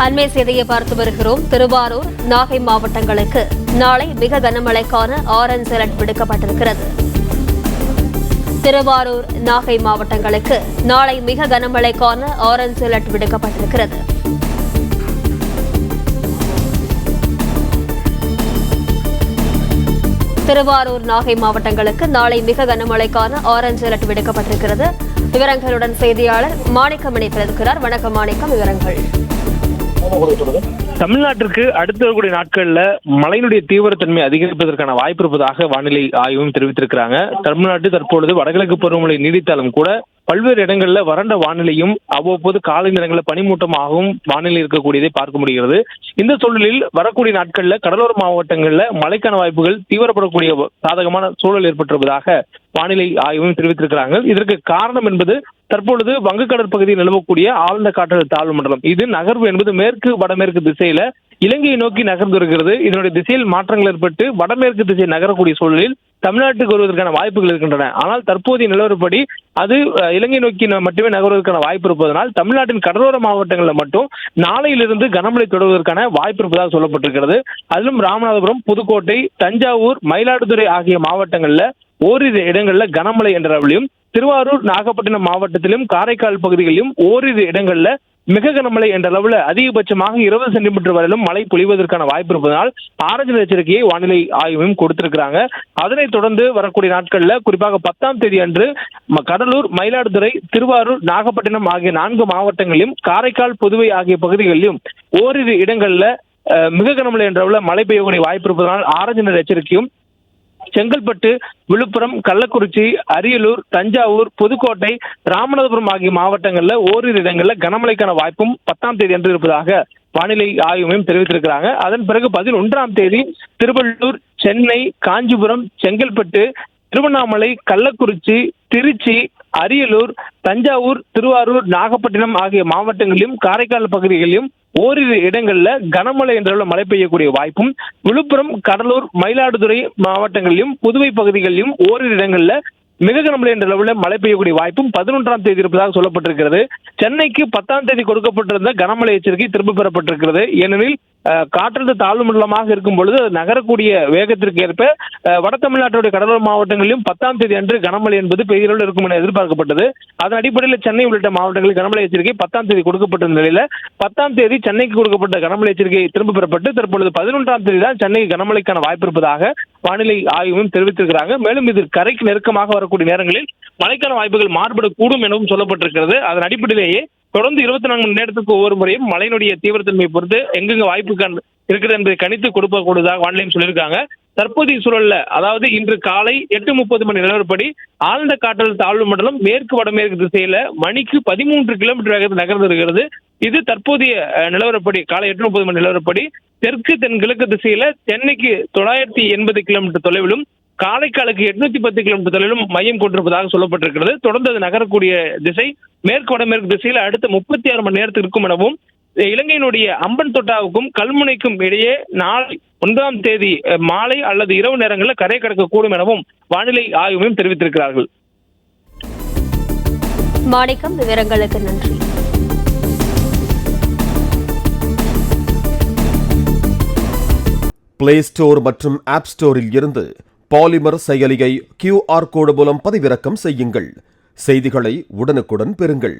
அண்மை செய்தியை பார்த்து வருகிறோம். திருவாரூர், நாகை மாவட்டங்களுக்கு நாளை மிக கனமழைக்கான ஆரஞ்ச் அலர்ட் விடுக்கப்பட்டிருக்கிறது. திருவாரூர், நாகை மாவட்டங்களுக்கு நாளை மிக கனமழைக்கான ஆரஞ்ச் அலர்ட் விடுக்கப்பட்டிருக்கிறது. திருவாரூர், நாகை மாவட்டங்களுக்கு நாளை மிக கனமழைக்கான ஆரஞ்ச் அலர்ட் விடுக்கப்பட்டிருக்கிறது. விவரங்களுடன் செய்தியாளர் மாணிக்கம் இணைப்பிருக்கிறார். வணக்கம் மாணிக்கம், விவரங்கள். தமிழ்நாட்டிற்கு அடுத்து வரக்கூடிய நாட்கள்ல மழையினுடைய தீவிரத்தன்மை அதிகரிப்பதற்கான வாய்ப்பு இருப்பதாக வானிலை ஆய்வும் தெரிவித்திருக்கிறாங்க. தமிழ்நாட்டு தற்பொழுது வடகிழக்கு பருவமழை நீடித்தாலும் கூட பல்வேறு இடங்கள்ல வறண்ட வானிலையும் அவ்வப்போது காலை நேரங்களில் பனிமூட்டமாகவும் வானிலை இருக்கக்கூடியதை பார்க்க முடிகிறது. இந்த சூழலில் வரக்கூடிய நாட்கள்ல கடலோர மாவட்டங்கள்ல மழைக்கான வாய்ப்புகள் தீவிரப்படக்கூடிய சாதகமான சூழல் ஏற்பட்டிருப்பதாக வானிலை ஆய்வும் தெரிவித்திருக்கிறாங்க. இதற்கு காரணம் என்பது தற்பொழுது வங்கக்கடல் பகுதியில் நிலவக்கூடிய ஆழ்ந்த காற்றழுத்த தாழ்வு மண்டலம். இது நகர்வு என்பது மேற்கு வடமேற்கு திசையில இலங்கையை நோக்கி நகர்ந்து வருகிறது. இதனுடைய திசையில் மாற்றங்கள் ஏற்பட்டு வடமேற்கு திசை நகரக்கூடிய சூழலில் தமிழ்நாட்டுக்கு வருவதற்கான வாய்ப்புகள் இருக்கின்றன. ஆனால் தற்போதைய நிலவரப்படி அது இலங்கை நோக்கி மட்டுமே நகர்வதற்கான வாய்ப்பு இருப்பதனால் தமிழ்நாட்டின் கடலோர மாவட்டங்களில் மட்டும் நாளையிலிருந்து கனமழை தொடர்வதற்கான வாய்ப்பு இருப்பதாக சொல்லப்பட்டிருக்கிறது. அதிலும் ராமநாதபுரம், புதுக்கோட்டை, தஞ்சாவூர், மயிலாடுதுறை ஆகிய மாவட்டங்களில் ஓரிரு இடங்கள்ல கனமழை என்ற அளவிலும், திருவாரூர், நாகப்பட்டினம் மாவட்டத்திலும் காரைக்கால் பகுதிகளிலும் ஓரிரு இடங்கள்ல மிக கனமழை என்ற அளவில் அதிகபட்சமாக 20 சென்டிமீட்டர் வரையிலும் மழை பொழிவதற்கான வாய்ப்பு இருப்பதனால் ஆரஞ்சு எச்சரிக்கையை வானிலை ஆய்வும் கொடுத்திருக்கிறாங்க. அதனைத் தொடர்ந்து வரக்கூடிய நாட்கள்ல குறிப்பாக 10ஆம் தேதி அன்று கடலூர், மயிலாடுதுறை, திருவாரூர், நாகப்பட்டினம் ஆகிய 4 மாவட்டங்களிலும் காரைக்கால், புதுவை ஆகிய பகுதிகளிலும் ஓரிரு இடங்கள்ல மிக கனமழை என்ற அளவில் மழை பெய்யக்கூடிய வாய்ப்பு இருப்பதனால் ஆரஞ்சு எச்சரிக்கையும், செங்கல்பட்டு, விழுப்புரம், கள்ளக்குறிச்சி, அரியலூர், தஞ்சாவூர், புதுக்கோட்டை, ராமநாதபுரம் ஆகிய மாவட்டங்கள்ல ஓரிரு இடங்கள்ல கனமழைக்கான வாய்ப்பும் 10ஆம் தேதி அன்று இருப்பதாக வானிலை ஆய்வு மையம் தெரிவித்திருக்கிறாங்க. அதன் பிறகு 11ஆம் தேதி திருவள்ளூர், சென்னை, காஞ்சிபுரம், செங்கல்பட்டு, திருவண்ணாமலை, கள்ளக்குறிச்சி, திருச்சி, அரியலூர், தஞ்சாவூர், திருவாரூர், நாகப்பட்டினம் ஆகிய மாவட்டங்களிலும் காரைக்கால் பகுதிகளிலும் ஓரிரு இடங்கள்ல கனமழை என்ற மழை பெய்யக்கூடிய வாய்ப்பும், விழுப்புரம், கடலூர், மயிலாடுதுறை மாவட்டங்களிலும் புதுவை பகுதிகளிலும் ஓரிரு இடங்கள்ல மிக கனமழை என்ற அளவில் மழை பெய்யக்கூடிய வாய்ப்பும் 11ஆம் தேதி இருப்பதாக சொல்லப்பட்டிருக்கிறது. சென்னைக்கு 10ஆம் தேதி கொடுக்கப்பட்டிருந்த கனமழை எச்சரிக்கை திரும்ப பெறப்பட்டிருக்கிறது. ஏனெனில் காற்றழுத்த தாழ்வு மண்டலமாக இருக்கும் பொழுது அது நகரக்கூடிய வேகத்திற்கு ஏற்ப வட தமிழ்நாட்டுடைய கடலோர மாவட்டங்களிலும் 10ஆம் தேதி அன்று கனமழை என்பது பெரிய அளவில் இருக்கும் என எதிர்பார்க்கப்பட்டது. அதன் அடிப்படையில் சென்னை உள்ளிட்ட மாவட்டங்களில் கனமழை எச்சரிக்கை 10ஆம் தேதி கொடுக்கப்பட்டிருந்த நிலையில 10ஆம் தேதி சென்னைக்கு கொடுக்கப்பட்ட கனமழை எச்சரிக்கை திரும்ப பெறப்பட்டு தற்பொழுது 11ஆம் தேதி தான் சென்னைக்கு கனமழைக்கான வாய்ப்பு இருப்பதாக வானிலை ஆய்வும் தெரிவித்திருக்கிறாங்க. மேலும் இது கரைக்கு நெருக்கமாக வரக்கூடிய நேரங்களில் மழைக்கான வாய்ப்புகள் மாறுபடக்கூடும் எனவும் சொல்லப்பட்டிருக்கிறது. அதன் அடிப்படையிலேயே தொடர்ந்து 24 மணி நேரத்துக்கு ஒவ்வொரு முறையும் மழையினுடைய தீவிரத்தன்மையை பொறுத்து எங்கெங்க வாய்ப்பு இருக்கிறது என்பதை கணித்து கொடுக்கக்கூடியதாக வானிலையும் சொல்லியிருக்காங்க. தற்போதைய சூழல்ல, அதாவது இன்று காலை 8:30 மணி நிலவரப்படி ஆழ்ந்த காற்றழுத்த தாழ்வு மண்டலம் மேற்கு வடமேற்கு திசையில மணிக்கு 13 கிலோமீட்டர் வேகத்தில் நகர்ந்து வருகிறது. இது தற்போதைய நிலவரப்படி காலை 8:30 மணி நிலவரப்படி தெற்கு தென்கிழக்கு திசையில சென்னைக்கு 980 கிலோமீட்டர் தொலைவிலும் காரைக்காலுக்கு 810 கிலோமீட்டர் தொலைவிலும் மையம் கொண்டிருப்பதாக சொல்லப்பட்டிருக்கிறது. தொடர்ந்து அது நகரக்கூடிய திசை மேற்கு வடமேற்கு திசையில் அடுத்த 36 மணி நேரத்தில் இருக்கும் எனவும், இலங்கையினுடைய அம்பன் தொட்டாவுக்கும் கல்முனைக்கும் இடையே நாளை 9ஆம் தேதி மாலை அல்லது இரவு நேரங்களில் கரை கடக்கக்கூடும் எனவும் வானிலை ஆய்வு மையம் தெரிவித்திருக்கிறார்கள். மாணிக்கம், விவரங்களுக்கு நன்றி. பிளே ஸ்டோர் மற்றும் ஆப் ஸ்டோரில் இருந்து பாலிமர் செயலியை QR கோடு மூலம் பதிவிறக்கம் செய்யுங்கள். செய்திகளை உடனுக்குடன் பெறுங்கள்.